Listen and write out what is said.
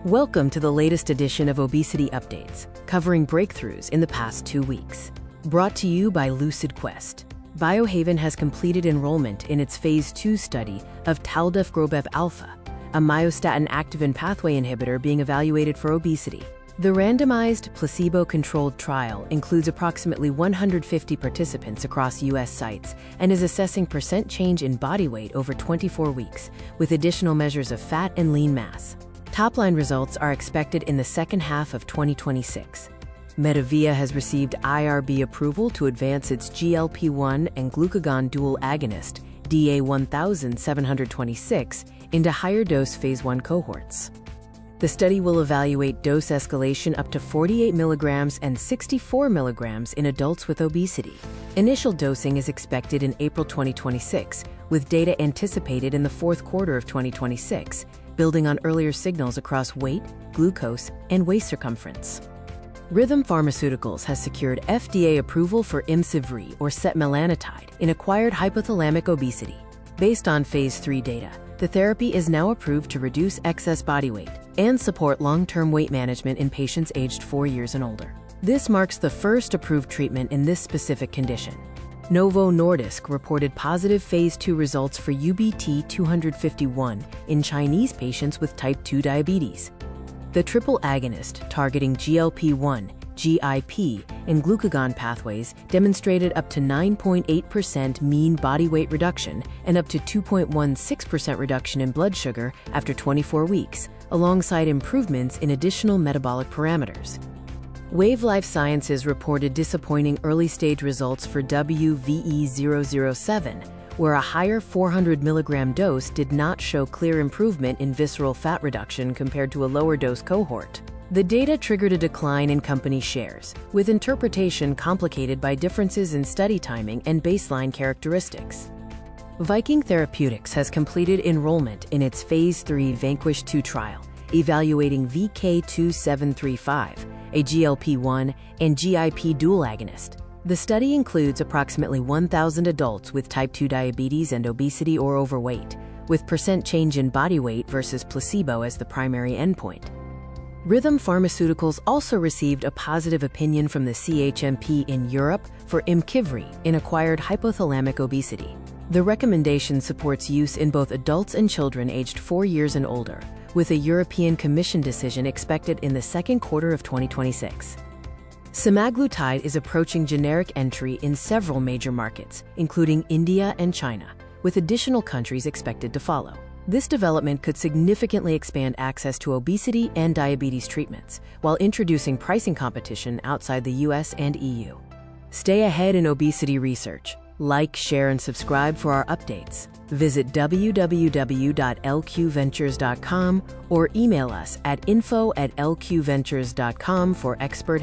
Welcome to the latest edition of Obesity Updates, covering breakthroughs in the past 2 weeks. Brought to you by Lucid Quest. Biohaven has completed enrollment in its Phase 2 study of taldefgrobep alpha, a myostatin activin pathway inhibitor being evaluated for obesity. The randomized, placebo-controlled trial includes approximately 150 participants across U.S. sites and is assessing % change in body weight over 24 weeks, with additional measures of fat and lean mass. Top-line results are expected in the second half of 2026. Medivia has received IRB approval to advance its GLP-1 and glucagon dual agonist, DA1726, into higher-dose Phase 1 cohorts. The study will evaluate dose escalation up to 48 mg and 64 mg in adults with obesity. Initial dosing is expected in April 2026, with data anticipated in the fourth quarter of 2026, building on earlier signals across weight, glucose, and waist circumference. Rhythm Pharmaceuticals has secured FDA approval for Imcivree or setmelanotide in acquired hypothalamic obesity. Based on Phase 3 data, the therapy is now approved to reduce excess body weight and support long-term weight management in patients aged 4 years and older. This marks the first approved treatment in this specific condition. Novo Nordisk reported positive Phase 2 results for UBT251 in Chinese patients with type 2 diabetes. The triple agonist targeting GLP-1, GIP, and glucagon pathways demonstrated up to 9.8% mean body weight reduction and up to 2.16% reduction in blood sugar after 24 weeks, alongside improvements in additional metabolic parameters. Wave Life Sciences reported disappointing early-stage results for WVE-007, where a higher 400 mg dose did not show clear improvement in visceral fat reduction compared to a lower dose cohort. The data triggered a decline in company shares, with interpretation complicated by differences in study timing and baseline characteristics. Viking Therapeutics has completed enrollment in its Phase 3 Vanquish 2 trial, evaluating VK2735, a GLP-1 and GIP dual agonist. The study includes approximately 1,000 adults with type 2 diabetes and obesity or overweight, with % change in body weight versus placebo as the primary endpoint. Rhythm Pharmaceuticals also received a positive opinion from the CHMP in Europe for Imcivree in acquired hypothalamic obesity. The recommendation supports use in both adults and children aged 4 years and older, with a European Commission decision expected in the second quarter of 2026. Semaglutide is approaching generic entry in several major markets, including India and China, with additional countries expected to follow. This development could significantly expand access to obesity and diabetes treatments, while introducing pricing competition outside the US and EU. Stay ahead in obesity research. Like, share, and subscribe for our updates. Visit www.lqventures.com or email us at info@lqventures.com for expert help.